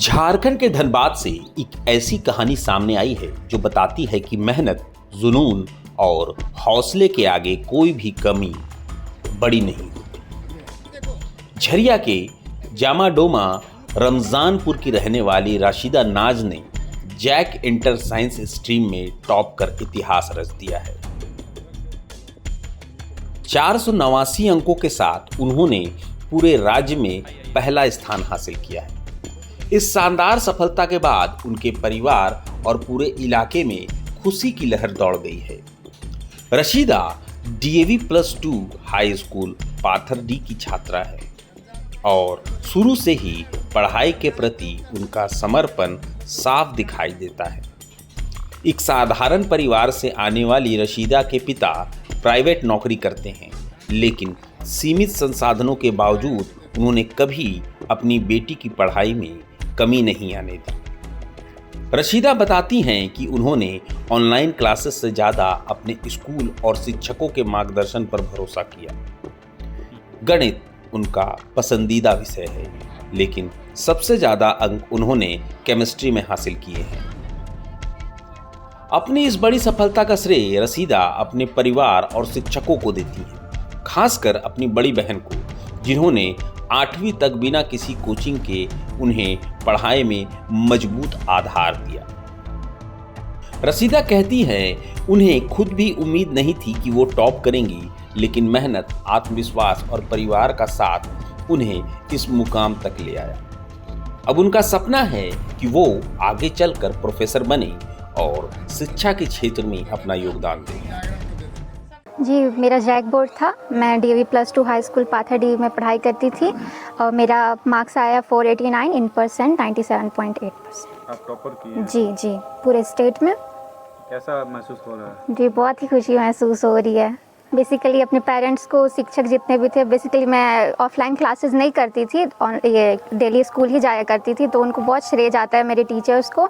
झारखंड के धनबाद से एक ऐसी कहानी सामने आई है जो बताती है कि मेहनत, जुनून और हौसले के आगे कोई भी कमी बड़ी नहीं होती। झरिया के जामाडोमा रमजानपुर की रहने वाली राशिदा नाज ने जैक इंटर साइंस स्ट्रीम में टॉप कर इतिहास रच दिया है। 489 अंकों के साथ उन्होंने पूरे राज्य में पहला स्थान हासिल किया है। इस शानदार सफलता के बाद उनके परिवार और पूरे इलाके में खुशी की लहर दौड़ गई है। Rashida DAV+2 high school Pathardih की छात्रा है और शुरू से ही पढ़ाई के प्रति उनका समर्पण साफ दिखाई देता है। एक साधारण परिवार से आने वाली रशीदा के पिता प्राइवेट नौकरी करते हैं, लेकिन सीमित संसाधनों के बावजूद उन्होंने कभी अपनी बेटी की पढ़ाई में कमी नहीं आने दी। रशीदा बताती हैं कि उन्होंने ऑनलाइन क्लासेस से ज़्यादा अपने स्कूल और शिक्षकों के मार्गदर्शन पर भरोसा किया। गणित उनका पसंदीदा विषय है, लेकिन सबसे ज़्यादा अंक उन्होंने केमिस्ट्री में हासिल किए हैं। अपनी इस बड़ी सफलता का श्रेय रशीदा अपने परिवार और शिक्षकों को देती हैं, खासकर अपनी बड़ी बहन को, जिन्होंने 8वीं तक बिना किसी कोचिंग के उन्हें पढ़ाई में मजबूत आधार दिया। रशीदा कहती हैं, उन्हें खुद भी उम्मीद नहीं थी कि वो टॉप करेंगी, लेकिन मेहनत, आत्मविश्वास और परिवार का साथ उन्हें इस मुकाम तक ले आया। अब उनका सपना है कि वो आगे चलकर प्रोफेसर बने और शिक्षा के क्षेत्र में अपना योगदान दें। जी, मेरा जैक बोर्ड था। मैं DAV+2 हाई स्कूल पाथरडी में पढ़ाई करती थी और मेरा मार्क्स आया 489 इन परसेंट 97.8%। आप टॉपर की? जी, पूरे स्टेट में। कैसा महसूस हो रहा है? जी, बहुत ही खुशी महसूस हो रही है। बेसिकली अपने पेरेंट्स को, शिक्षक जितने भी थे, बेसिकली मैं ऑफलाइन क्लासेस नहीं करती थी, ये डेली स्कूल ही जाया करती थी, तो उनको बहुत श्रेय जाता है मेरे टीचर्स को,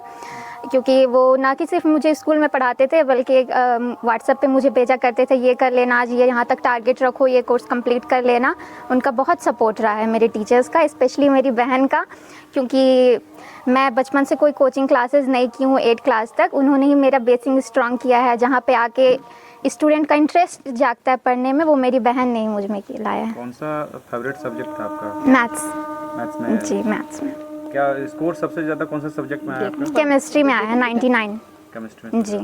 क्योंकि वो ना कि सिर्फ मुझे स्कूल में पढ़ाते थे, बल्कि व्हाट्सएप पे मुझे भेजा करते थे, ये कर लेना आज, ये यहाँ तक टारगेट रखो, ये कोर्स कंप्लीट कर लेना। उनका बहुत सपोर्ट रहा है मेरे टीचर्स का, स्पेशली मेरी बहन का, क्योंकि मैं बचपन से कोई कोचिंग क्लासेस नहीं की हूँ 8 क्लास तक। उन्होंने ही मेरा बेसिक स्ट्रॉन्ग किया है। जहाँ पे आके स्टूडेंट का इंटरेस्ट जागता है पढ़ने में, वो मेरी बहन ने ही मुझ में लाया है। कौन सा फेवरेट सब्जेक्ट था आपका? मैथ्स में? जी, मैथ्स में। क्या स्कोर सबसे ज़्यादा कौन सा सब्जेक्ट में आया आपका? केमिस्ट्री में आया है 99। केमिस्ट्री में जी।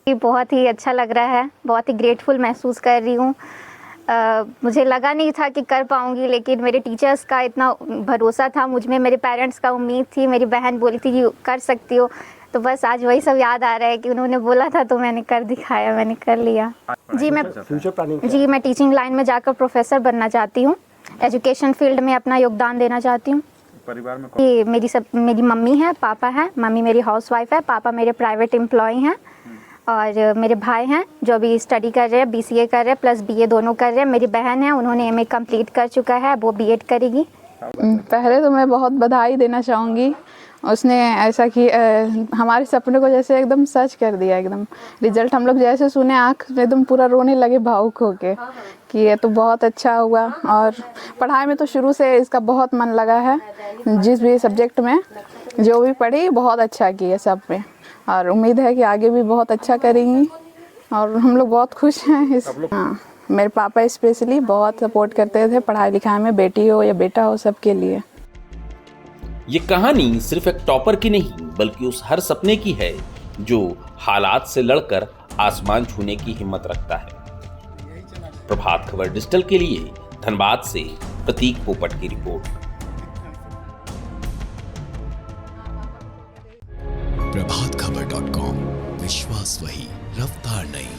ये बहुत ही अच्छा लग रहा है, बहुत ही ग्रेटफुल महसूस कर रही हूँ। मुझे लगा नहीं था कि कर पाऊँगी, लेकिन मेरे टीचर्स का इतना भरोसा था मुझ में, मेरे पेरेंट्स का उम्मीद थी, मेरी बहन बोली थी कि कर सकती हो, तो बस आज वही सब याद आ रहा है कि उन्होंने बोला था तो मैंने कर दिखाया, मैंने कर लिया। जी, मैं टीचिंग लाइन में जाकर प्रोफेसर बनना चाहती हूँ। एजुकेशन फील्ड में अपना योगदान देना चाहती हूँ। परिवार में मेरी मम्मी है, पापा है। मम्मी मेरी हाउसवाइफ है, पापा मेरे प्राइवेट एम्प्लॉय हैं, और मेरे भाई हैं जो अभी स्टडी कर रहे हैं, BCA कर रहे हैं प्लस BA दोनों कर रहे हैं। मेरी बहन है, उन्होंने MA कंप्लीट कर चुका है, वो B.Ed करेगी। पहले तो मैं बहुत बधाई देना चाहूँगी। उसने ऐसा कि हमारे सपने को जैसे एकदम सच कर दिया। एकदम रिजल्ट हम लोग जैसे सुने, आँख एकदम पूरा रोने लगे भावुक होके कि ये तो बहुत अच्छा हुआ। और पढ़ाई में तो शुरू से इसका बहुत मन लगा है, जिस भी सब्जेक्ट में जो भी पढ़ी बहुत अच्छा किया सब में, और उम्मीद है कि आगे भी बहुत अच्छा करेंगी, और हम लोग बहुत खुश हैं इस। हाँ, मेरे पापा स्पेशली बहुत सपोर्ट करते थे पढ़ाई लिखाई में, बेटी हो या बेटा हो, सबके लिए। ये कहानी सिर्फ एक टॉपर की नहीं, बल्कि उस हर सपने की है जो हालात से लड़कर आसमान छूने की हिम्मत रखता है। प्रभात खबर डिजिटल के लिए धनबाद से प्रतीक पोपट की रिपोर्ट। प्रभातखबर.com, विश्वास वही, रफ्तार नहीं।